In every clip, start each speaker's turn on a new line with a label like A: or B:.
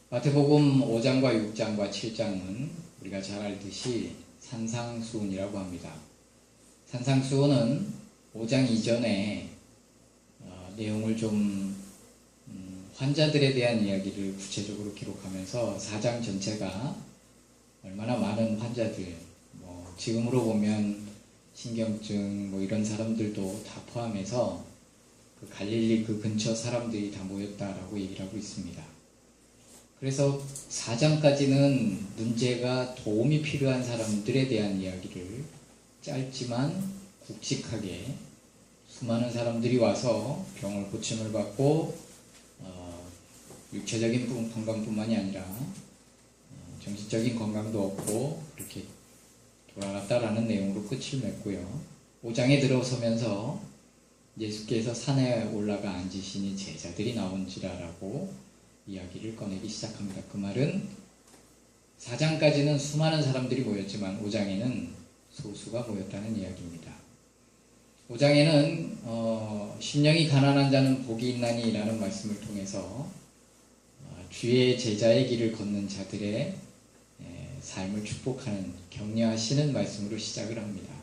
A: 마태복음 5장과 6장과 7장은 우리가 잘 알듯이 산상수훈이라고 합니다. 산상수훈은 5장 이전에 내용을 좀 환자들에 대한 이야기를 구체적으로 기록하면서 4장 전체가 얼마나 많은 환자들, 지금으로 보면 신경증 이런 사람들도 다 포함해서 그 갈릴리 그 근처 사람들이 다 모였다라고 얘기를 하고 있습니다. 그래서 4장까지는 문제가 도움이 필요한 사람들에 대한 이야기를 짧지만 굵직하게 수많은 사람들이 와서 병을 고침을 받고 육체적인 건강뿐만이 아니라 정신적인 건강도 없고 그렇게 돌아갔다라는 내용으로 끝을 맺고요. 5장에 들어서면서 예수께서 산에 올라가 앉으시니 제자들이 나온지라라고 이야기를 꺼내기 시작합니다. 그 말은 4장까지는 수많은 사람들이 모였지만 5장에는 소수가 모였다는 이야기입니다. 5장에는 심령이 가난한 자는 복이 있나니 라는 말씀을 통해서 주의 제자의 길을 걷는 자들의 삶을 축복하는 격려하시는 말씀으로 시작을 합니다.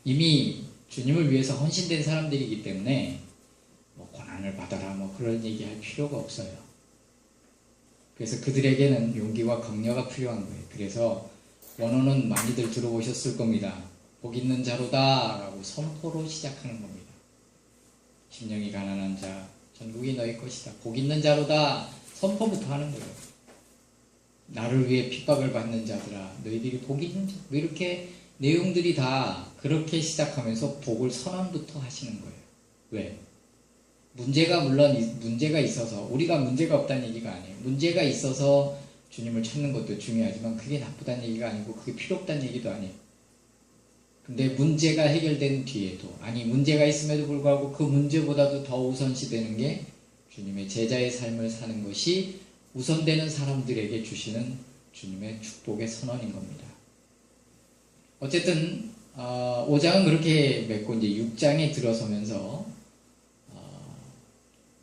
A: 이미 주님을 위해서 헌신된 사람들이기 때문에 고난을 받아라 그런 얘기할 필요가 없어요. 그래서 그들에게는 용기와 격려가 필요한 거예요. 그래서 원어는 많이들 들어보셨을 겁니다. 복 있는 자로다 라고 선포로 시작하는 겁니다. 심령이 가난한 자 전국이 너희 것이다. 복 있는 자로다 선포부터 하는 거예요. 나를 위해 핍박을 받는 자들아 너희들이 복이 있는 자 이렇게 내용들이 다 그렇게 시작하면서 복을 선언부터 하시는 거예요. 왜? 물론 문제가 있어서 우리가 문제가 없다는 얘기가 아니에요. 문제가 있어서 주님을 찾는 것도 중요하지만 그게 나쁘다는 얘기가 아니고 그게 필요 없다는 얘기도 아니에요. 근데 문제가 해결된 뒤에도 문제가 있음에도 불구하고 그 문제보다도 더 우선시 되는 게 주님의 제자의 삶을 사는 것이 우선되는 사람들에게 주시는 주님의 축복의 선언인 겁니다. 어쨌든 5장은 그렇게 맺고 이제 6장에 들어서면서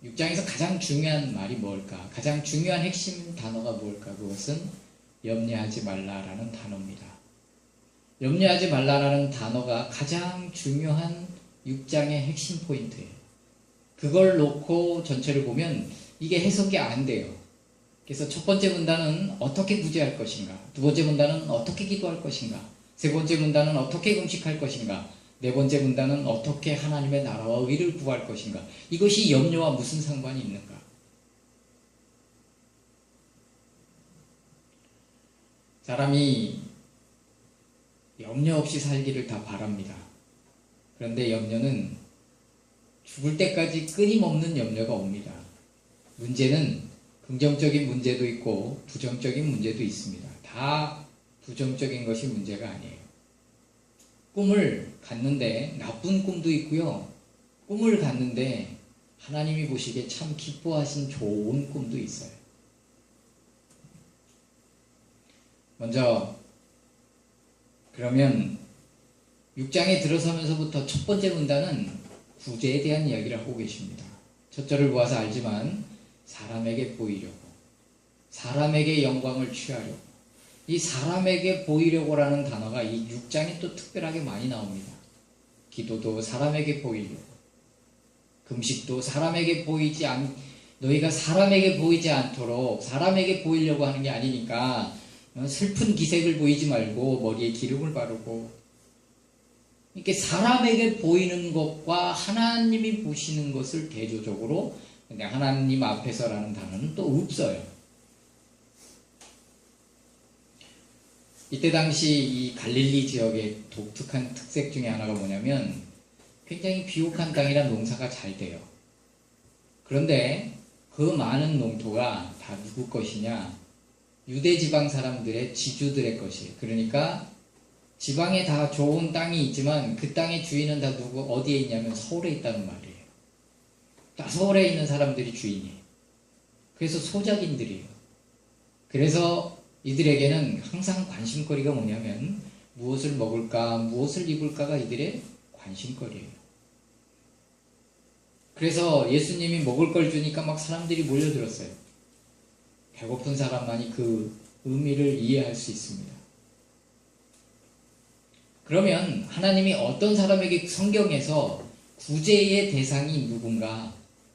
A: 6장에서 가장 중요한 말이 뭘까? 가장 중요한 핵심 단어가 뭘까? 그것은 염려하지 말라라는 단어입니다. 염려하지 말라라는 단어가 가장 중요한 6장의 핵심 포인트예요. 그걸 놓고 전체를 보면 이게 해석이 안 돼요. 그래서 첫 번째 문단은 어떻게 구제할 것인가? 두 번째 문단은 어떻게 기도할 것인가? 세 번째 문단은 어떻게 금식할 것인가? 네 번째 문단은 어떻게 하나님의 나라와 의를 구할 것인가? 이것이 염려와 무슨 상관이 있는가? 사람이 염려 없이 살기를 다 바랍니다. 그런데 염려는 죽을 때까지 끊임없는 염려가 옵니다. 문제는 긍정적인 문제도 있고 부정적인 문제도 있습니다. 다 부정적인 것이 문제가 아니에요. 꿈을 갔는데 나쁜 꿈도 있고요. 꿈을 갔는데 하나님이 보시기에 참 기뻐하신 좋은 꿈도 있어요. 먼저 그러면 6장에 들어서면서부터 첫 번째 문단은 구제에 대한 이야기를 하고 계십니다. 첫 절을 보아서 알지만 사람에게 보이려고, 사람에게 영광을 취하려고, 이 사람에게 보이려고라는 단어가 이 6장에 또 특별하게 많이 나옵니다. 기도도 사람에게 보이려고, 금식도 사람에게 너희가 사람에게 보이지 않도록 사람에게 보이려고 하는 게 아니니까 슬픈 기색을 보이지 말고 머리에 기름을 바르고, 이렇게 사람에게 보이는 것과 하나님이 보시는 것을 대조적으로, 근데 하나님 앞에서라는 단어는 또 없어요. 이때 당시 이 갈릴리 지역의 독특한 특색 중에 하나가 뭐냐면 굉장히 비옥한 땅이라 농사가 잘 돼요. 그런데 그 많은 농토가 다 누구 것이냐? 유대 지방 사람들의 지주들의 것이에요. 그러니까 지방에 다 좋은 땅이 있지만 그 땅의 주인은 다 어디에 있냐면 서울에 있다는 말이에요. 다 서울에 있는 사람들이 주인이에요. 그래서 소작인들이에요. 그래서 이들에게는 항상 관심거리가 뭐냐면 무엇을 먹을까, 무엇을 입을까가 이들의 관심거리예요. 그래서 예수님이 먹을 걸 주니까 막 사람들이 몰려들었어요. 배고픈 사람만이 그 의미를 이해할 수 있습니다. 그러면 하나님이 어떤 사람에게 성경에서 구제의 대상이 누군가,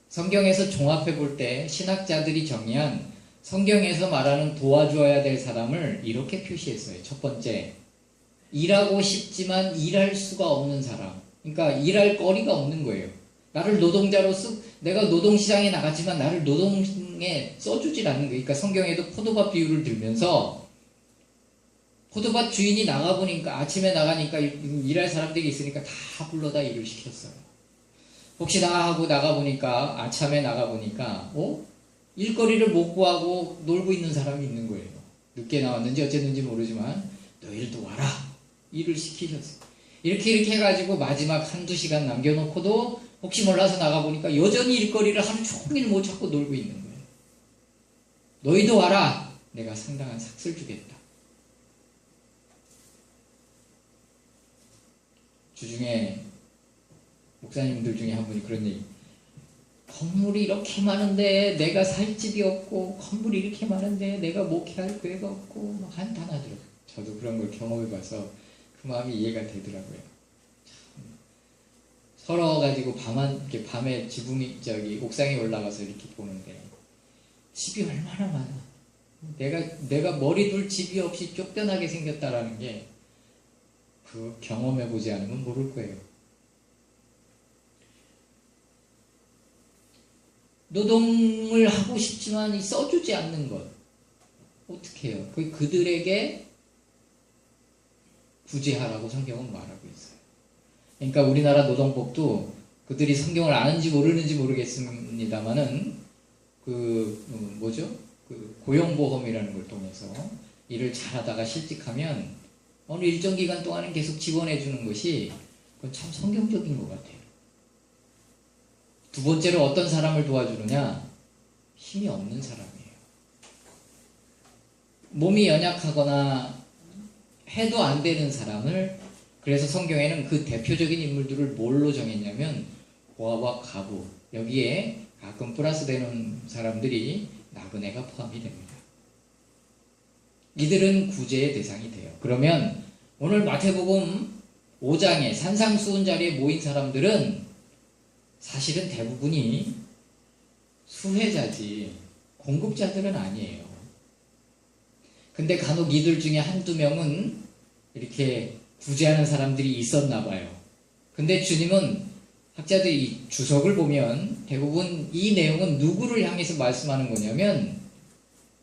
A: 성경에서 종합해 볼 때 신학자들이 정의한 성경에서 말하는 도와줘야 될 사람을 이렇게 표시했어요. 첫 번째, 일하고 싶지만 일할 수가 없는 사람. 그러니까 일할 거리가 없는 거예요. 나를 노동자로 내가 노동시장에 나갔지만 나를 노동에 써주질 않는 거예요. 그러니까 성경에도 포도밭 비유를 들면서 포도밭 주인이 나가보니까 아침에 나가니까 일할 사람들이 있으니까 다 불러다 일을 시켰어요. 혹시나 하고 나가보니까 아침에 나가보니까 일거리를 못 구하고 놀고 있는 사람이 있는 거예요. 늦게 나왔는지 어쨌는지 모르지만 너희들도 와라. 일을 시키셨어요. 이렇게 해가지고 마지막 한두 시간 남겨놓고도 혹시 몰라서 나가보니까 여전히 일거리를 하루 종일 못 찾고 놀고 있는 거예요. 너희도 와라. 내가 상당한 삭슬 주겠다. 주중에 목사님들 중에 한 분이 그런 얘기, 건물이 이렇게 많은데 내가 살 집이 없고, 건물이 이렇게 많은데 내가 목회할 기회가 없고 막 한탄하더라고요. 저도 그런 걸 경험해봐서 그 마음이 이해가 되더라고요. 참, 서러워가지고 이렇게 밤에 옥상에 올라가서 이렇게 보는데 집이 얼마나 많아. 내가 머리 둘 집이 없이 쫓겨나게 생겼다라는 게 그 경험해보지 않으면 모를 거예요. 노동을 하고 싶지만 써주지 않는 것. 어떻게 해요? 그들에게 구제하라고 성경은 말하고 있어요. 그러니까 우리나라 노동법도 그들이 성경을 아는지 모르는지 모르겠습니다만은 고용보험이라는 걸 통해서 일을 잘하다가 실직하면 어느 일정 기간 동안은 계속 지원해 주는 것이 그건 참 성경적인 것 같아요. 두 번째로 어떤 사람을 도와주느냐? 힘이 없는 사람이에요. 몸이 연약하거나 해도 안 되는 사람을, 그래서 성경에는 그 대표적인 인물들을 뭘로 정했냐면 고아와 가부, 여기에 가끔 플러스 되는 사람들이 나그네가 포함이 됩니다. 이들은 구제의 대상이 돼요. 그러면 오늘 마태복음 5장에 산상수훈 자리에 모인 사람들은 사실은 대부분이 수혜자지 공급자들은 아니에요. 근데 간혹 이들 중에 한두 명은 이렇게 구제하는 사람들이 있었나 봐요. 근데 주님은 학자들이 주석을 보면 대부분 이 내용은 누구를 향해서 말씀하는 거냐면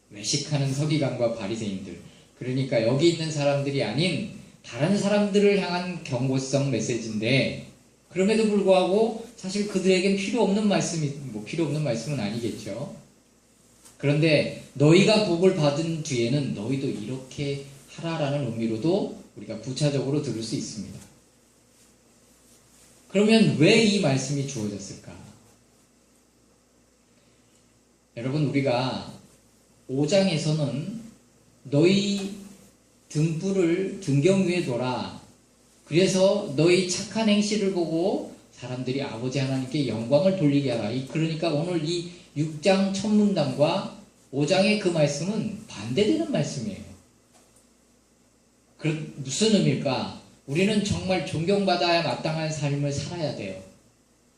A: 외식하는 서기관과 바리새인들, 그러니까 여기 있는 사람들이 아닌 다른 사람들을 향한 경고성 메시지인데, 그럼에도 불구하고 사실 그들에겐 필요 없는 말씀은 아니겠죠. 그런데 너희가 복을 받은 뒤에는 너희도 이렇게 하라라는 의미로도 우리가 부차적으로 들을 수 있습니다. 그러면 왜 이 말씀이 주어졌을까? 여러분, 우리가 5장에서는 너희 등불을 등경 위에 둬라. 그래서 너희 착한 행실을 보고 사람들이 아버지 하나님께 영광을 돌리게 하라. 그러니까 오늘 이 6장 첫 문단과 5장의 그 말씀은 반대되는 말씀이에요. 무슨 의미일까? 우리는 정말 존경받아야 마땅한 삶을 살아야 돼요.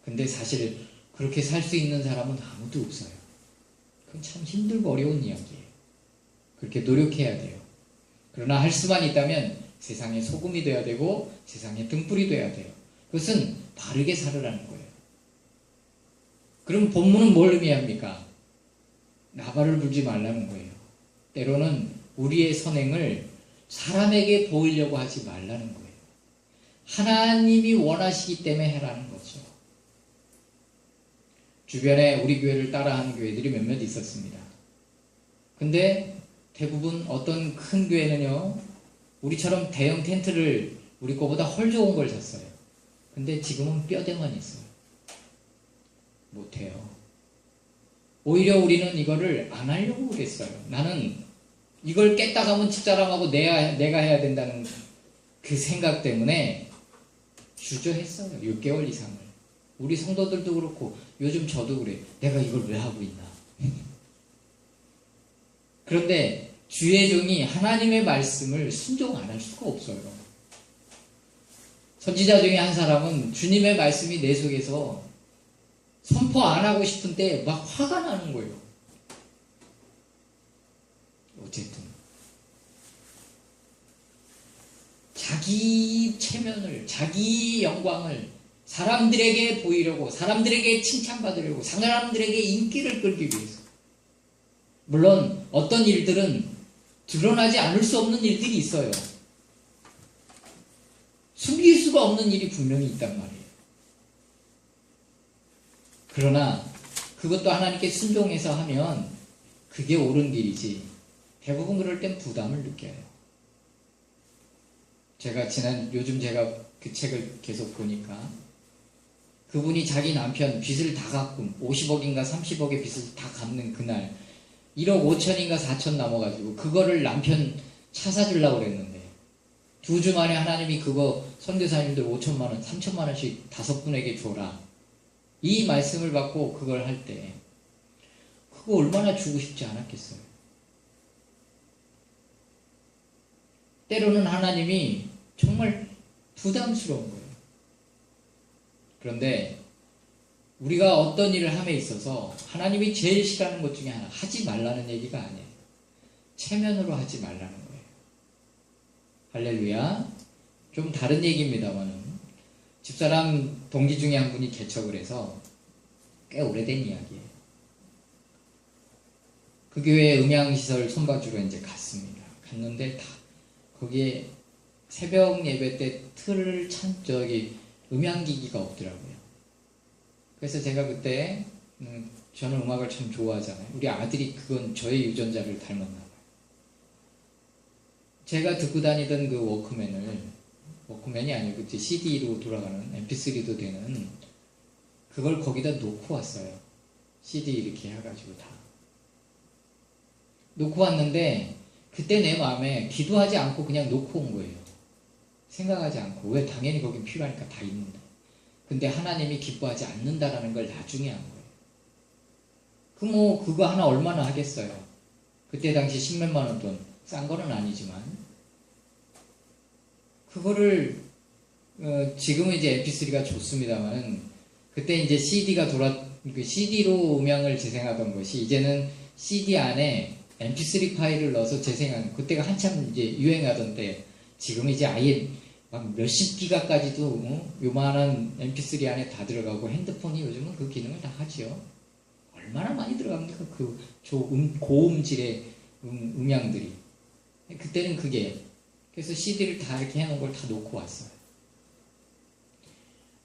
A: 근데 사실 그렇게 살 수 있는 사람은 아무도 없어요. 그건 참 힘들고 어려운 이야기예요. 그렇게 노력해야 돼요. 그러나 할 수만 있다면 세상의 소금이 돼야 되고 세상의 등불이 돼야 돼요. 그것은 바르게 살으라는 거예요. 그럼 본문은 뭘 의미합니까? 나발을 불지 말라는 거예요. 때로는 우리의 선행을 사람에게 보이려고 하지 말라는 거예요. 하나님이 원하시기 때문에 해라는 거죠. 주변에 우리 교회를 따라하는 교회들이 몇몇 있었습니다. 근데 대부분 어떤 큰 교회는요, 우리처럼 대형 텐트를 우리 거보다 헐 좋은 걸 샀어요. 근데 지금은 뼈대만 있어요. 못해요. 오히려 우리는 이거를 안 하려고 그랬어요. 나는 이걸 깼다 가면 집사람하고 내가 해야 된다는 그 생각 때문에 주저했어요. 6개월 이상을. 우리 성도들도 그렇고 요즘 저도 그래. 내가 이걸 왜 하고 있나. 그런데 주의 종이 하나님의 말씀을 순종 안 할 수가 없어요. 선지자 중에 한 사람은 주님의 말씀이 내 속에서 선포 안 하고 싶은데 막 화가 나는 거예요. 어쨌든 자기 체면을, 자기 영광을 사람들에게 보이려고, 사람들에게 칭찬받으려고, 사람들에게 인기를 끌기 위해서. 물론 어떤 일들은 드러나지 않을 수 없는 일들이 있어요. 숨길 수가 없는 일이 분명히 있단 말이에요. 그러나 그것도 하나님께 순종해서 하면 그게 옳은 길이지, 대부분 그럴 땐 부담을 느껴요. 요즘 제가 그 책을 계속 보니까 그분이 자기 남편 빚을 다 갚고 50억인가 30억의 빚을 다 갚는 그날 1억 5천인가 4천 남아가지고 그거를 남편 차 사주려고 그랬는데 2주 만에 하나님이 그거 선교사님들 5천만 원, 3천만 원씩 5분에게 줘라. 이 말씀을 받고 그걸 할 때 그거 얼마나 주고 싶지 않았겠어요. 때로는 하나님이 정말 부담스러운 거예요. 그런데 우리가 어떤 일을 함에 있어서 하나님이 제일 싫어하는 것 중에 하나, 하지 말라는 얘기가 아니에요. 체면으로 하지 말라는 거예요. 할렐루야. 좀 다른 얘기입니다만은 집사람 동기 중에 한 분이 개척을 해서 꽤 오래된 이야기예요. 그 교회 음향시설 손봐주러 이제 갔습니다. 갔는데 다 거기에 새벽 예배 때 틀을 음향기기가 없더라고요. 그래서 제가 그때 저는 음악을 참 좋아하잖아요. 우리 아들이 그건 저의 유전자를 닮았나 봐요. 제가 듣고 다니던 그 워크맨이 아니고 그때 CD로 돌아가는 MP3도 되는 그걸 거기다 놓고 왔어요. CD 이렇게 해가지고 다 놓고 왔는데 그때 내 마음에 기도하지 않고 그냥 놓고 온 거예요. 생각하지 않고. 왜? 당연히 거긴 필요하니까 다 있는데. 근데 하나님이 기뻐하지 않는다라는 걸 나중에 한 거예요. 그거 하나 얼마나 하겠어요. 그때 당시 10몇만 원 돈, 싼 거는 아니지만 그거를 지금은 이제 MP3가 좋습니다만은 그때 이제 CD로 음향을 재생하던 것이 이제는 CD 안에 MP3 파일을 넣어서 재생하는, 그때가 한참 이제 유행하던데 지금은 이제 아예 막 몇십 기가까지도 요만한 MP3 안에 다 들어가고 핸드폰이 요즘은 그 기능을 다 하지요. 얼마나 많이 들어갑니까? 그 고음질의 음향들이. 그때는 그게. 그래서 CD를 다 이렇게 해놓은 걸 다 놓고 왔어요.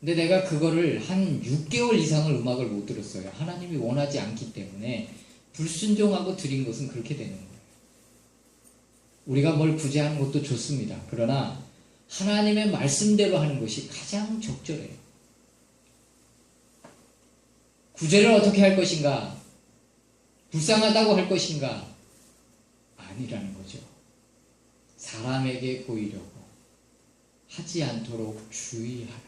A: 근데 내가 그거를 한 6개월 이상을 음악을 못 들었어요. 하나님이 원하지 않기 때문에 불순종하고 드린 것은 그렇게 되는 거예요. 우리가 뭘 구제하는 것도 좋습니다. 그러나 하나님의 말씀대로 하는 것이 가장 적절해요. 구제를 어떻게 할 것인가? 불쌍하다고 할 것인가? 아니라는 거죠. 사람에게 보이려고 하지 않도록 주의하라.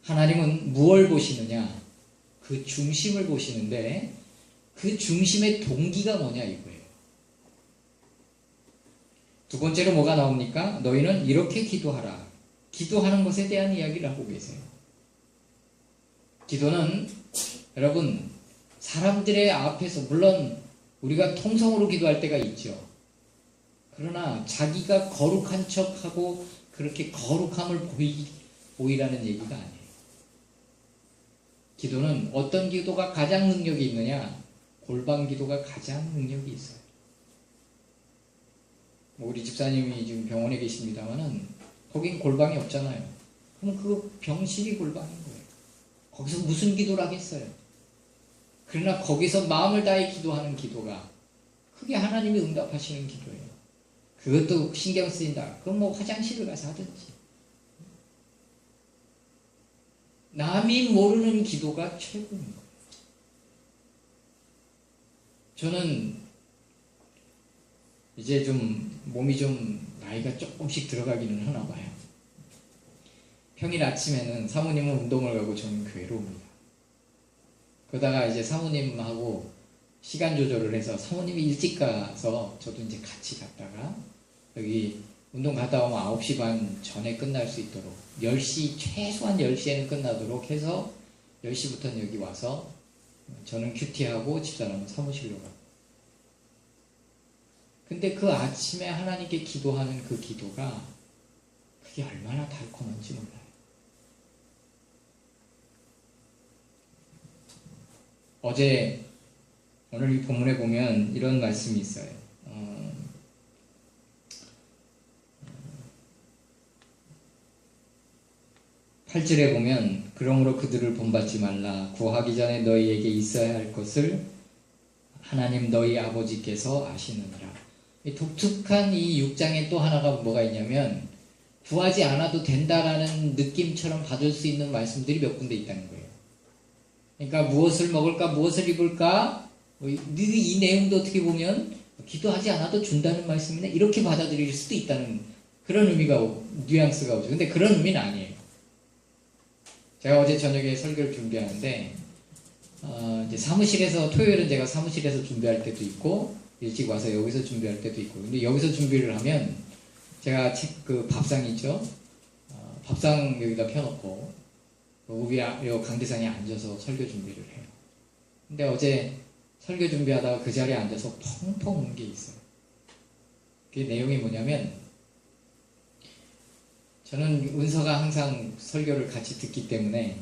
A: 하나님은 무엇을 보시느냐? 그 중심을 보시는데 그 중심의 동기가 뭐냐 이거예요. 두 번째로 뭐가 나옵니까? 너희는 이렇게 기도하라. 기도하는 것에 대한 이야기를 하고 계세요. 기도는 여러분 사람들의 앞에서, 물론 우리가 통성으로 기도할 때가 있죠. 그러나 자기가 거룩한 척하고 그렇게 거룩함을 보이라는 얘기가 아니에요. 기도는 어떤 기도가 가장 능력이 있느냐? 골방 기도가 가장 능력이 있어요. 우리 집사님이 지금 병원에 계십니다만은 거긴 골방이 없잖아요. 그럼 그 병실이 골방인 거예요. 거기서 무슨 기도를 하겠어요? 그러나 거기서 마음을 다해 기도하는 기도가 그게 하나님이 응답하시는 기도예요. 그것도 신경 쓰인다. 그럼 뭐 화장실을 가서 하든지. 남이 모르는 기도가 최고인 거예요. 저는 이제 몸이 좀 나이가 조금씩 들어가기는 하나 봐요. 평일 아침에는 사모님은 운동을 가고 저는 교회로 옵니다. 그러다가 이제 사모님하고 시간 조절을 해서 사모님이 일찍 가서 저도 이제 같이 갔다가 여기 운동 갔다 오면 9시 반 전에 끝날 수 있도록 10시, 최소한 10시에는 끝나도록 해서 10시부터는 여기 와서 저는 큐티하고 집사람은 사무실로 가고. 근데 그 아침에 하나님께 기도하는 그 기도가 그게 얼마나 달콤한지 몰라요. 오늘 이 본문에 보면 이런 말씀이 있어요. 8절에 보면 그러므로 그들을 본받지 말라. 구하기 전에 너희에게 있어야 할 것을 하나님 너희 아버지께서 아시느니라. 이 독특한 이 6장에 또 하나가 뭐가 있냐면 구하지 않아도 된다라는 느낌처럼 받을 수 있는 말씀들이 몇 군데 있다는 거예요. 그러니까 무엇을 먹을까, 무엇을 입을까, 이 내용도 어떻게 보면 기도하지 않아도 준다는 말씀이네 이렇게 받아들일 수도 있다는 그런 의미가, 뉘앙스가 오죠. 근데 그런 의미는 아니에요. 제가 어제 저녁에 설교를 준비하는데 이제 사무실에서, 토요일은 제가 사무실에서 준비할 때도 있고 일찍 와서 여기서 준비할 때도 있고, 근데 여기서 준비를 하면 제가 그 밥상 있죠? 밥상 여기다 펴놓고 위에 요 강대상에 앉아서 설교 준비를 해요. 근데 어제 설교 준비하다가 그 자리에 앉아서 펑펑 운 게 있어요. 그 내용이 뭐냐면, 저는 은서가 항상 설교를 같이 듣기 때문에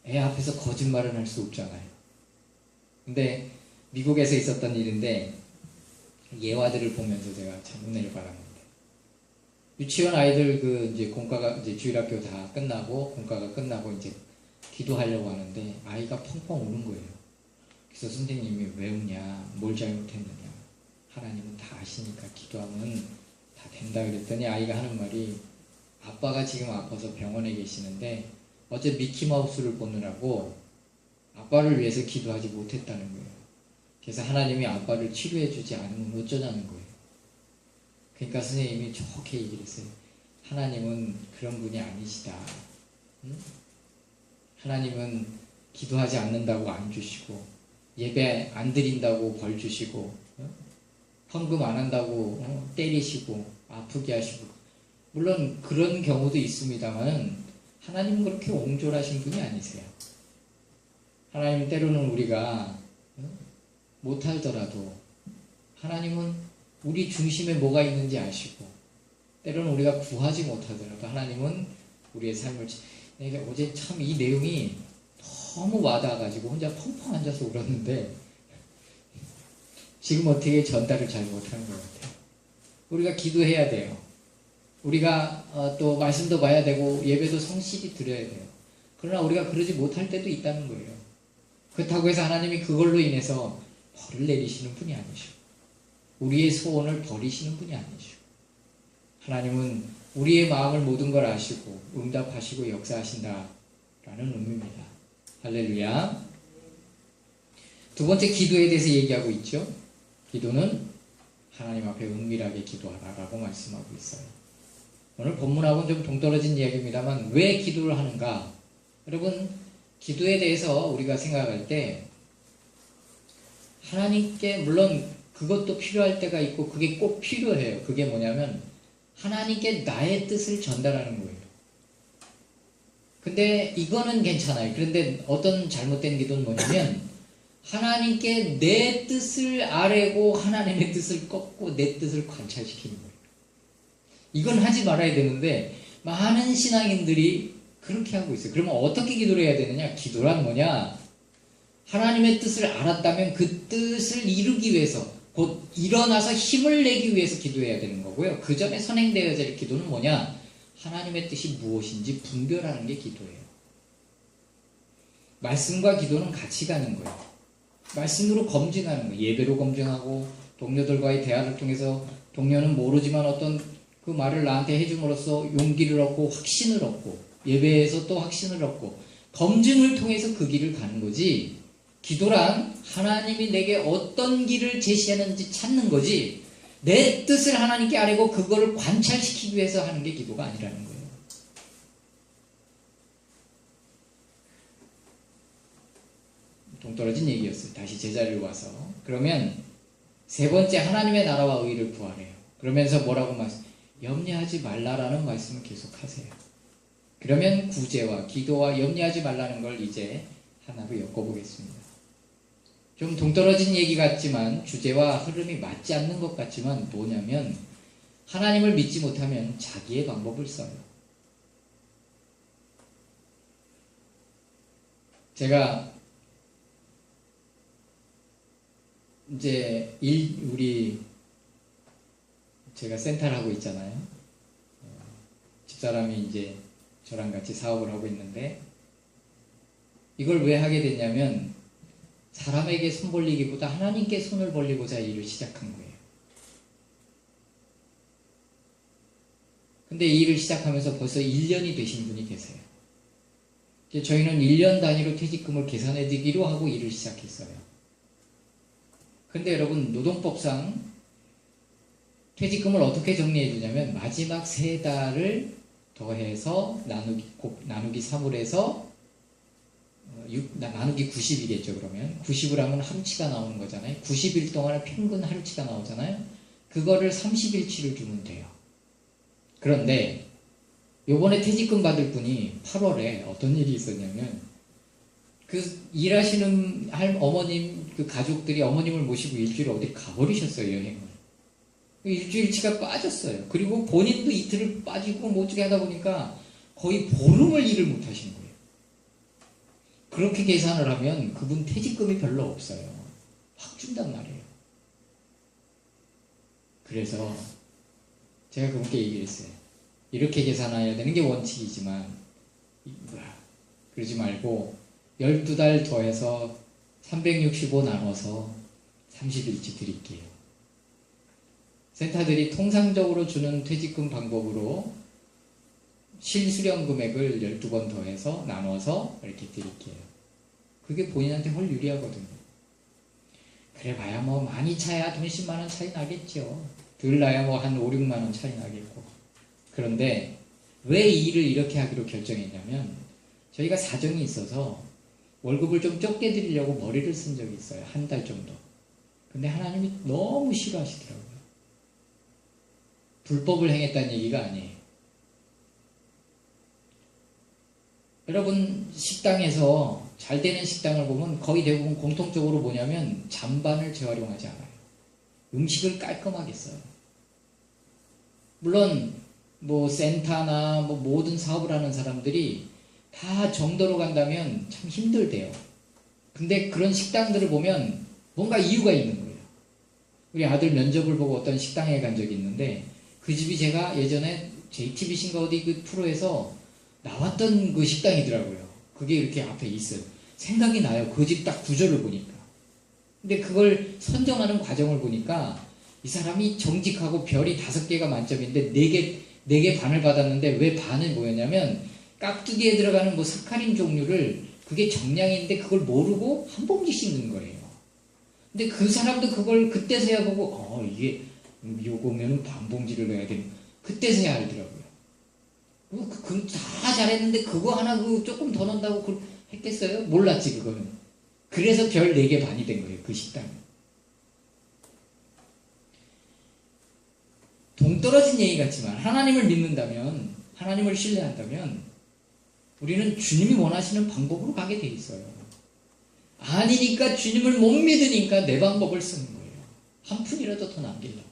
A: 애 앞에서 거짓말은 할 수 없잖아요. 근데 미국에서 있었던 일인데 예화들을 보면서 제가 참 은혜를 받았는데, 유치원 아이들 이제 공과가 이제 주일학교 다 끝나고 공과가 끝나고 이제 기도하려고 하는데 아이가 펑펑 우는 거예요. 그래서 선생님이 왜 우냐, 뭘 잘못했느냐, 하나님은 다 아시니까 기도하면 다 된다 그랬더니 아이가 하는 말이, 아빠가 지금 아파서 병원에 계시는데 어제 미키마우스를 보느라고 아빠를 위해서 기도하지 못했다는 거예요. 그래서 하나님이 아빠를 치료해주지 않으면 어쩌자는 거예요. 그러니까 선생님이 좋게 얘기를 했어요. 하나님은 그런 분이 아니시다. 응? 하나님은 기도하지 않는다고 안 주시고, 예배 안 드린다고 벌 주시고, 헌금 안 한다고 때리시고 아프게 하시고. 물론 그런 경우도 있습니다만 하나님은 그렇게 옹졸하신 분이 아니세요. 하나님은 때로는 우리가 못하더라도 하나님은 우리 중심에 뭐가 있는지 아시고, 때로는 우리가 구하지 못하더라도 하나님은 우리의 삶을. 내가 어제 참 이 내용이 너무 와닿아가지고 혼자 펑펑 앉아서 울었는데 지금 어떻게 전달을 잘 못하는 것 같아요. 우리가 기도해야 돼요. 우리가 또 말씀도 봐야 되고 예배도 성실히 드려야 돼요. 그러나 우리가 그러지 못할 때도 있다는 거예요. 그렇다고 해서 하나님이 그걸로 인해서 벌을 내리시는 분이 아니시고 우리의 소원을 버리시는 분이 아니시고, 하나님은 우리의 마음을 모든 걸 아시고 응답하시고 역사하신다라는 의미입니다. 할렐루야. 두 번째, 기도에 대해서 얘기하고 있죠. 기도는 하나님 앞에 은밀하게 기도하라라고 말씀하고 있어요. 오늘 본문하고는 좀 동떨어진 이야기입니다만 왜 기도를 하는가? 여러분, 기도에 대해서 우리가 생각할 때 하나님께, 물론 그것도 필요할 때가 있고 그게 꼭 필요해요. 그게 뭐냐면 하나님께 나의 뜻을 전달하는 거예요. 근데 이거는 괜찮아요. 그런데 어떤 잘못된 기도는 뭐냐면 하나님께 내 뜻을 아뢰고 하나님의 뜻을 꺾고 내 뜻을 관찰시키는 거예요. 이건 하지 말아야 되는데 많은 신앙인들이 그렇게 하고 있어요. 그러면 어떻게 기도를 해야 되느냐? 기도란 뭐냐? 하나님의 뜻을 알았다면 그 뜻을 이루기 위해서, 곧 일어나서 힘을 내기 위해서 기도해야 되는 거고요. 그 전에 선행되어야 될 기도는 뭐냐? 하나님의 뜻이 무엇인지 분별하는 게 기도예요. 말씀과 기도는 같이 가는 거예요. 말씀으로 검증하는 거예요. 예배로 검증하고 동료들과의 대화를 통해서 동료는 모르지만 어떤 그 말을 나한테 해줌으로써 용기를 얻고 확신을 얻고, 예배에서 또 확신을 얻고, 검증을 통해서 그 길을 가는 거지. 기도란 하나님이 내게 어떤 길을 제시하는지 찾는 거지, 내 뜻을 하나님께 아뢰고 그거를 관찰시키기 위해서 하는 게 기도가 아니라는 거예요. 동떨어진 얘기였어요. 다시 제자리로 와서. 그러면 세 번째 하나님의 나라와 의를 구하래요. 그러면서 뭐라고 염려하지 말라라는 말씀을 계속 하세요. 그러면 구제와 기도와 염려하지 말라는 걸 이제 하나로 엮어보겠습니다. 좀 동떨어진 얘기 같지만 주제와 흐름이 맞지 않는 것 같지만 뭐냐면 하나님을 믿지 못하면 자기의 방법을 써요. 제가 이제 제가 센터를 하고 있잖아요. 집사람이 이제 저랑 같이 사업을 하고 있는데 이걸 왜 하게 됐냐면 사람에게 손 벌리기보다 하나님께 손을 벌리고자 일을 시작한 거예요. 근데 이 일을 시작하면서 벌써 1년이 되신 분이 계세요. 이제 저희는 1년 단위로 퇴직금을 계산해 드리기로 하고 일을 시작했어요. 근데 여러분 노동법상 퇴직금을 어떻게 정리해 주냐면 마지막 3달을 더해서 나누기 3을 해서 나누기 90이겠죠. 그러면 90을 하면 하루치가 나오는 거잖아요. 90일 동안에 평균 하루치가 나오잖아요. 그거를 30일치를 주면 돼요. 그런데 요번에 퇴직금 받을 분이 8월에 어떤 일이 있었냐면 그 일하시는 어머님 그 가족들이 어머님을 모시고 일주일 어디 가버리셨어요. 여행을. 일주일치가 빠졌어요. 그리고 본인도 이틀을 빠지고 뭐 어떻게 하다 보니까 거의 보름을 일을 못 하신 거예요. 그렇게 계산을 하면 그분 퇴직금이 별로 없어요. 확 준단 말이에요. 그래서 제가 그분께 얘기를 했어요. 이렇게 계산해야 되는 게 원칙이지만 그러지 말고 12달 더해서 365 나눠서 30일치 드릴게요. 센터들이 통상적으로 주는 퇴직금 방법으로 실수령 금액을 12번 더해서 나눠서 이렇게 드릴게요. 그게 본인한테 훨 유리하거든요. 그래 봐야 뭐 많이 차야 돈 10만원 차이 나겠죠. 덜 나야 뭐 한 5, 6만원 차이 나겠고. 그런데 왜 이 일을 이렇게 하기로 결정했냐면 저희가 사정이 있어서 월급을 좀 적게 드리려고 머리를 쓴 적이 있어요. 한 달 정도. 근데 하나님이 너무 싫어하시더라고요. 불법을 행했다는 얘기가 아니에요. 여러분 식당에서 잘 되는 식당을 보면 거의 대부분 공통적으로 뭐냐면 잔반을 재활용하지 않아요. 음식을 깔끔하게 써요. 물론 뭐 센터나 뭐 모든 사업을 하는 사람들이 다 정도로 간다면 참 힘들대요. 근데 그런 식당들을 보면 뭔가 이유가 있는 거예요. 우리 아들 면접을 보고 어떤 식당에 간 적이 있는데 그 집이 제가 예전에 JTBC인가 어디 그 프로에서 나왔던 그 식당이더라고요. 그게 이렇게 앞에 있어요. 생각이 나요. 그 집 딱 구조를 보니까. 근데 그걸 선정하는 과정을 보니까 이 사람이 정직하고 별이 5개가 만점인데 4개 반을 받았는데 왜 반은 뭐였냐면 깍두기에 들어가는 뭐 사카린 종류를 그게 정량인데 그걸 모르고 한 봉지씩 넣은 거예요. 근데 그 사람도 그걸 그때서야 보고 이게 요거면은 반 봉지를 넣어야 되는 그때서야 알더라고요. 그 다 잘했는데 그거 하나 조금 더 넣는다고 했겠어요? 몰랐지 그거는. 그래서 별 4개 반이 된 거예요. 그 식당은. 동떨어진 얘기 같지만 하나님을 믿는다면 하나님을 신뢰한다면 우리는 주님이 원하시는 방법으로 가게 돼 있어요. 아니니까 주님을 못 믿으니까 내 방법을 쓰는 거예요. 한 푼이라도 더 남기려고.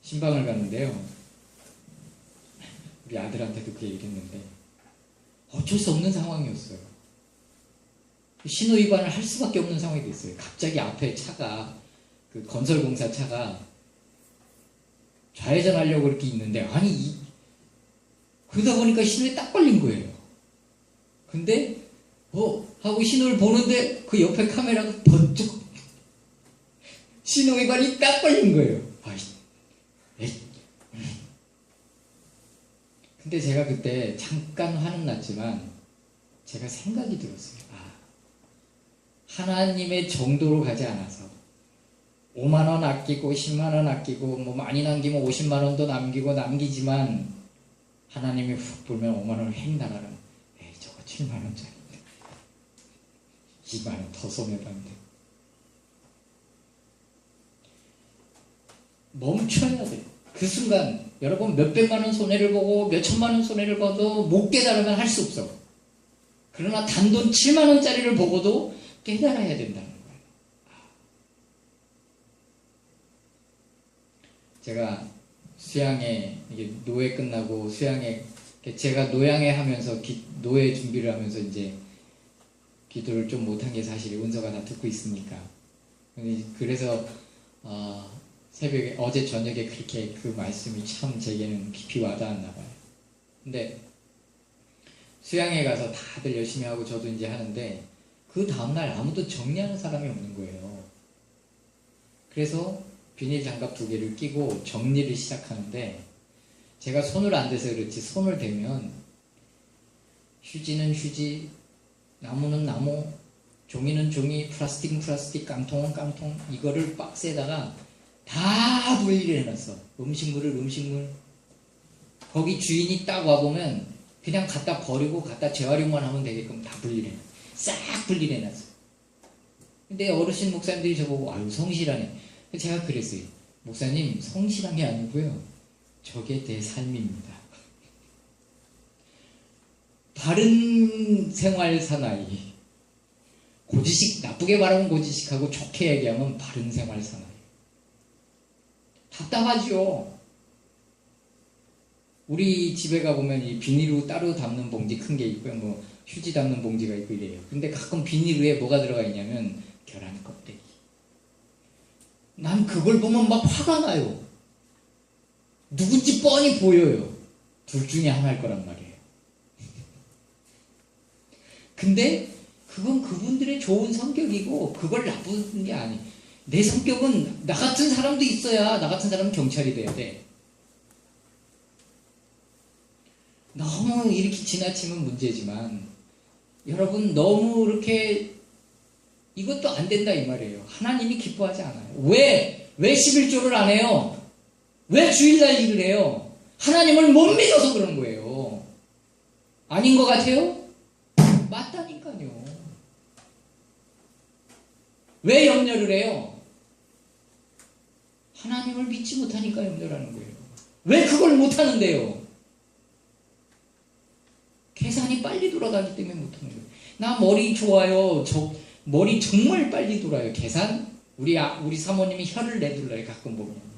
A: 신방을 갔는데요. 우리 아들한테도 그 얘기를 했는데 어쩔 수 없는 상황이었어요. 신호 위반을 할 수밖에 없는 상황이 됐어요. 갑자기 앞에 차가 그 건설공사 차가 좌회전하려고 이렇게 있는데 그러다 보니까 신호에 딱 걸린 거예요. 근데 하고 신호를 보는데 그 옆에 카메라가 번쩍 신호 위반이 딱 걸린 거예요. 근데 제가 그때 잠깐 화는 났지만 제가 생각이 들었어요. 하나님의 정도로 가지 않아서 5만원 아끼고 10만원 아끼고 뭐 많이 남기면 50만원도 남기지만 하나님이 훅 불면 5만원을 획 날아가는 7만 원짜리인데 2만 원 더 손해봤는데. 멈춰야 돼. 그 순간 여러분 몇백만 원 손해를 보고 몇천만 원 손해를 봐도 못 깨달으면 할 수 없어. 그러나 단돈 7만 원짜리를 보고도 깨달아야 된다는 거예요. 제가 수양회, 이게 노회 끝나고 수양회, 제가 노양회 하면서 노회 준비를 하면서 이제 기도를 좀 못한 게 사실이 은서가 다 듣고 있으니까. 그래서 새벽에 어제 저녁에 그렇게 그 말씀이 참 제게는 깊이 와닿았나 봐요. 근데 수양회 가서 다들 열심히 하고 저도 이제 하는데 그 다음날 아무도 정리하는 사람이 없는 거예요. 그래서 비닐 장갑 2개를 끼고 정리를 시작하는데 제가 손을 안 대서 그렇지 손을 대면 휴지는 휴지, 나무는 나무, 종이는 종이, 플라스틱은 플라스틱, 깡통은 깡통, 이거를 박스에다가 다 분리를 해놨어. 음식물을 음식물. 거기 주인이 딱 와보면 그냥 갖다 버리고 갖다 재활용만 하면 되게끔 다 분리를 해놨어. 싹 분리를 해놨어. 근데 어르신 목사님들이 저보고 아유 성실하네. 제가 그랬어요. 목사님 성실한 게 아니고요. 저게 내 삶입니다. 바른 생활 사나이. 고지식, 나쁘게 말하면 고지식하고 좋게 얘기하면 바른 생활 사나이. 답답하죠. 우리 집에 가보면 이 비닐로 따로 담는 봉지 큰 게 있고요. 뭐 휴지 담는 봉지가 있고 이래요. 근데 가끔 비닐에 뭐가 들어가 있냐면 계란 껍데기. 난 그걸 보면 막 화가 나요. 누군지 뻔히 보여요. 둘 중에 하나일 거란 말이에요. 근데 그건 그분들의 좋은 성격이고 그걸 나쁜 게 아니에요. 내 성격은 나 같은 사람도 있어야 나 같은 사람은 경찰이 돼야 돼. 너무 이렇게 지나치면 문제지만 여러분 너무 이렇게 이것도 안 된다 이 말이에요. 하나님이 기뻐하지 않아요. 왜 11조를 안 해요? 왜 주일날 일을 해요? 하나님을 못 믿어서 그런 거예요. 아닌 것 같아요? 맞다니까요. 왜 염려를 해요? 하나님을 믿지 못하니까 염려를 하는 거예요. 왜 그걸 못하는데요? 계산이 빨리 돌아가기 때문에 못하는 거예요. 나 머리 좋아요. 머리 정말 빨리 돌아요. 계산? 우리 사모님이 혀를 내둘러요. 가끔 보면.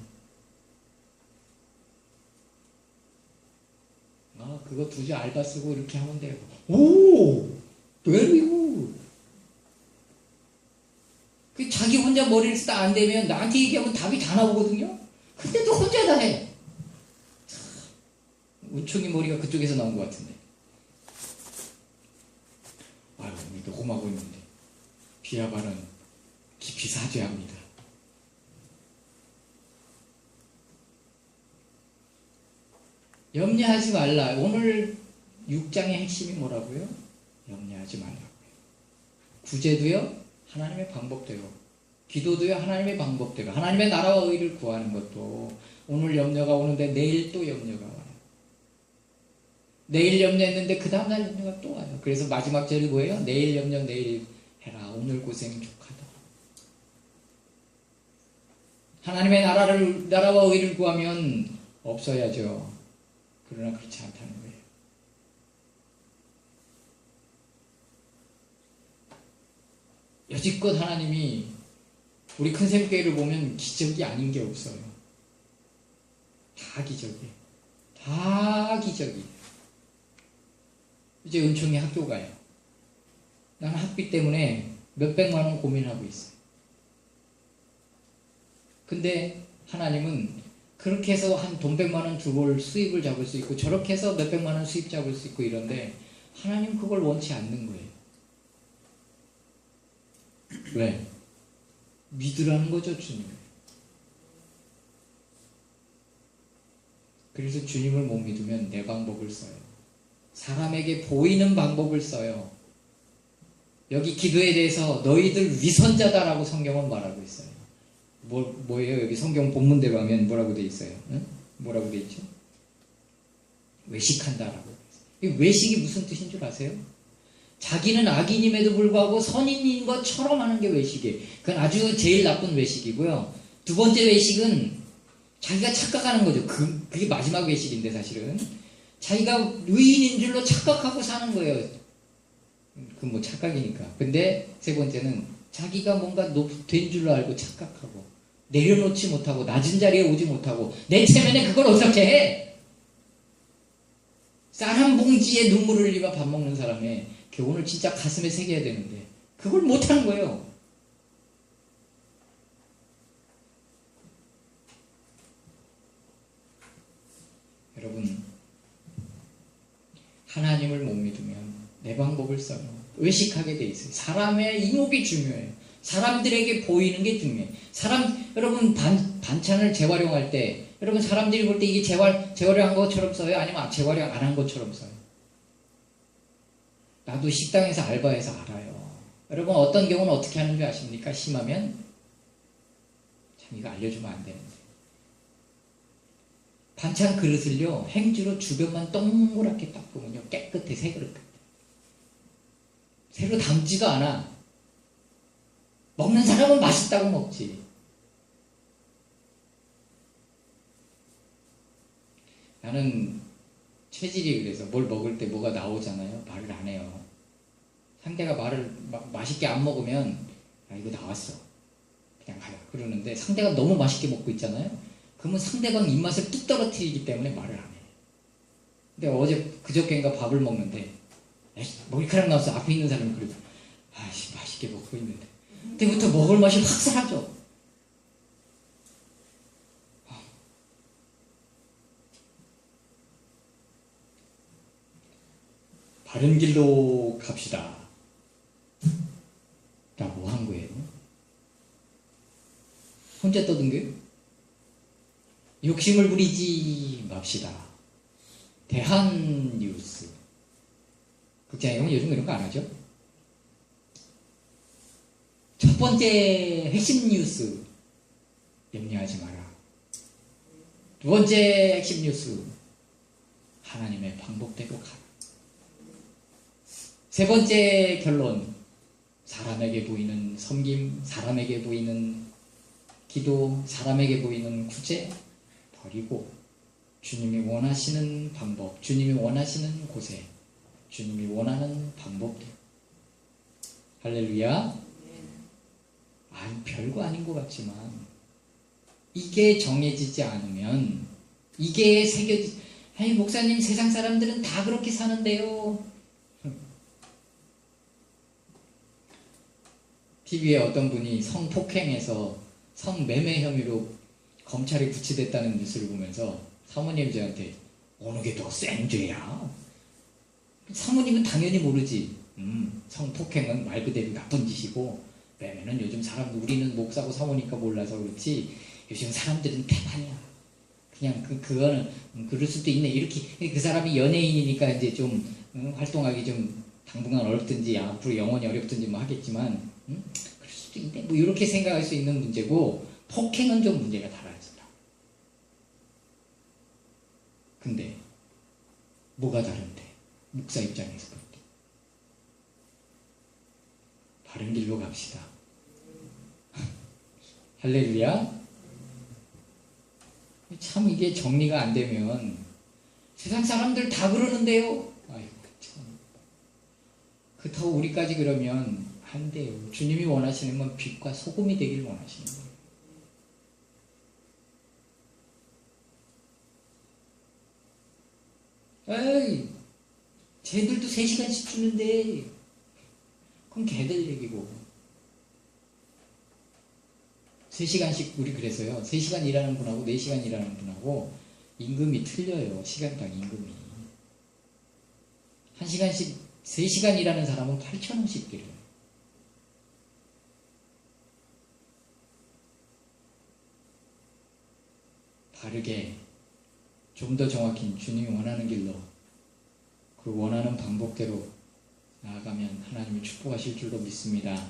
A: 그거 두지 알바 쓰고 이렇게 하면 돼요. 오! very good. 자기 혼자 머리를 쓰다 안 되면 나한테 얘기하면 답이 다 나오거든요? 근데도 혼자 다 해. 우총이 머리가 그쪽에서 나온 것 같은데. 아유, 녹음하고 있는데. 비하발은 깊이 사죄합니다. 염려하지 말라. 오늘 6장의 핵심이 뭐라고요? 염려하지 말라고요. 구제도요? 하나님의 방법대로. 기도도요? 하나님의 방법대로. 하나님의 나라와 의를 구하는 것도 오늘 염려가 오는데 내일 또 염려가 와요. 내일 염려했는데 그 다음날 염려가 또 와요. 그래서 마지막 절이 뭐예요? 내일 염려 내일 해라. 오늘 고생 족하다. 하나님의 나라와 의를 구하면 없어야죠. 그러나 그렇지 않다는 거예요. 여지껏 하나님이 우리 큰샘교회를 보면 기적이 아닌 게 없어요. 다 기적이에요. 다 기적이에요. 이제 은총이 학교 가요. 나는 학비 때문에 몇백만 원 고민하고 있어요. 근데 하나님은 그렇게 해서 한 돈 100만 원 들어올 수입을 잡을 수 있고 저렇게 해서 몇백만 원 수입 잡을 수 있고 이런데 하나님 그걸 원치 않는 거예요. 왜? 믿으라는 거죠, 주님을. 그래서 주님을 못 믿으면 내 방법을 써요. 사람에게 보이는 방법을 써요. 여기 기도에 대해서 너희들 위선자다라고 성경은 말하고 있어요. 뭐예요? 여기 성경 본문대로 하면 뭐라고 돼 있어요? 응? 뭐라고 돼 있죠? 외식한다라고. 이 외식이 무슨 뜻인 줄 아세요? 자기는 악인임에도 불구하고 선인인 것처럼 하는 게 외식이에요. 그건 아주 제일 나쁜 외식이고요. 두 번째 외식은 자기가 착각하는 거죠. 그게 마지막 외식인데 사실은 자기가 의인인 줄로 착각하고 사는 거예요. 그 뭐 착각이니까. 근데 세 번째는 자기가 뭔가 된 줄로 알고 착각하고 내려놓지 못하고 낮은 자리에 오지 못하고 내 체면에 그걸 어떻게 해? 쌀 한 봉지에 눈물을 흘리며 밥 먹는 사람의 교훈을 진짜 가슴에 새겨야 되는데 그걸 못하는 거예요. 여러분, 하나님을 못 믿으면 내 방법을 써요. 외식하게 돼 있어요. 사람의 이목이 중요해요. 사람들에게 보이는 게 중요해요. 여러분 반찬을 재활용할 때 여러분 사람들이 볼 때 이게 재활용한 것처럼 써요? 아니면 재활용 안 한 것처럼 써요? 나도 식당에서 알바해서 알아요. 여러분 어떤 경우는 어떻게 하는지 아십니까? 심하면 참 이거 알려주면 안 되는데 반찬 그릇을요 행주로 주변만 동그랗게 닦으면요 깨끗해. 새 그릇 같아. 새로 담지도 않아. 먹는 사람은 맛있다고 먹지. 나는 체질이 그래서 뭘 먹을 때 뭐가 나오잖아요. 말을 안 해요. 상대가 말을 맛있게 안 먹으면 아 이거 나왔어. 그냥 가요. 그러는데 상대가 너무 맛있게 먹고 있잖아요. 그러면 상대방 입맛을 뚝 떨어뜨리기 때문에 말을 안 해. 근데 그저께인가 밥을 먹는데 머리카락 나왔어. 앞에 있는 사람이 그래도 아씨 맛있게 먹고 있는데 그때부터 먹을 맛이 확 사라져. 바른 길로 갑시다 라고 한 거예요. 혼자 떠든 게 욕심을 부리지 맙시다. 대한뉴스. 극장에 가면 요즘 이런 거 안 하죠? 첫 번째 핵심 뉴스 염려하지 마라. 두 번째 핵심 뉴스 하나님의 방법대로 가라. 세 번째 결론 사람에게 보이는 섬김, 사람에게 보이는 기도, 사람에게 보이는 구제 버리고 주님이 원하시는 방법, 주님이 원하시는 곳에 주님이 원하는 방법대로. 할렐루야. 별거 아닌 것 같지만 이게 정해지지 않으면 이게 아니 목사님 세상 사람들은 다 그렇게 사는데요. TV에 어떤 분이 성폭행해서 성매매 혐의로 검찰에 구치됐다는 뉴스를 보면서 사모님 저한테 어느 게 더 센 죄야? 사모님은 당연히 모르지. 성폭행은 말 그대로 나쁜 짓이고 매매는 요즘 우리는 목사고 사모니까 몰라서 그렇지 요즘 사람들은 태반이야. 그냥 그거는 그럴 수도 있네. 이렇게 그 사람이 연예인이니까 이제 좀 활동하기 좀 당분간 어렵든지 앞으로 영원히 어렵든지 뭐 하겠지만 그럴 수도 있네. 뭐 이렇게 생각할 수 있는 문제고 폭행은 좀 문제가 달라진다. 근데 뭐가 다른데? 목사 입장에서 볼 때 바른 길로 갑시다. 할렐루야. 참 이게 정리가 안 되면 세상 사람들 다 그러는데요. 아이고 참. 그렇다고 우리까지 그러면 안 돼요. 주님이 원하시는 건 빛과 소금이 되길 원하시는 거예요. 에이, 쟤들도 3시간씩 주는데 그건 걔들 얘기고 3시간씩 우리 그래서요. 3시간 일하는 분하고 4시간 일하는 분하고 임금이 틀려요. 시간당 임금이. 1시간씩 3시간 일하는 사람은 8,000원씩 드려요. 바르게 좀 더 정확히 주님이 원하는 길로 그 원하는 방법대로 나아가면 하나님이 축복하실 줄로 믿습니다.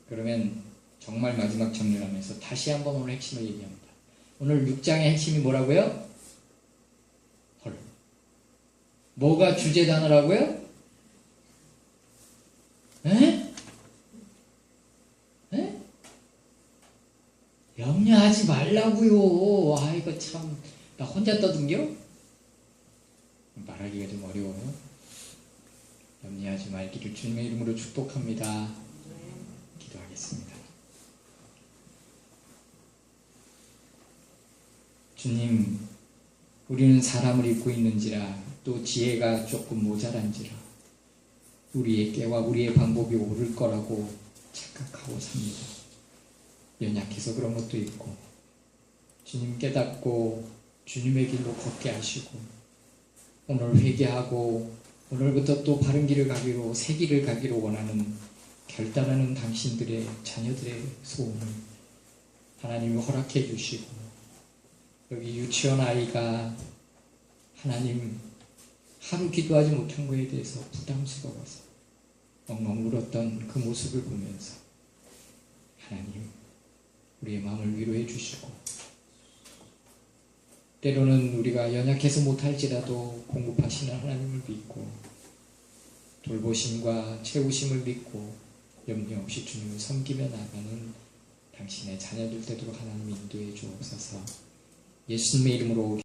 A: 그러면 정말 마지막 정리를 하면서 다시 한번 오늘 핵심을 얘기합니다. 오늘 6장의 핵심이 뭐라고요? 뭐가 주제 단어라고요? 염려하지 말라고요. 아 이거 참 나 혼자 떠든겨? 말하기가 좀 어려워요. 염려하지 말기를 주님의 이름으로 축복합니다. 기도하겠습니다. 주님, 우리는 사람을 입고 있는지라 또 지혜가 조금 모자란지라 우리의 깨와 우리의 방법이 옳을 거라고 착각하고 삽니다. 연약해서 그런 것도 있고 주님 깨닫고 주님의 길로 걷게 하시고 오늘 회개하고 오늘부터 또 바른 길을 가기로 새 길을 가기로 원하는 결단하는 당신들의 자녀들의 소원을 하나님이 허락해 주시고 여기 유치원 아이가 하나님 하루 기도하지 못한 것에 대해서 부담스러워서 엉엉 울었던 그 모습을 보면서 하나님 우리의 마음을 위로해 주시고 때로는 우리가 연약해서 못할지라도 공급하시는 하나님을 믿고 돌보심과 채우심을 믿고 염려 없이 주님을 섬기며 나가는 당신의 자녀들 되도록 하나님 인도해 주옵소서. 예수님의 이름으로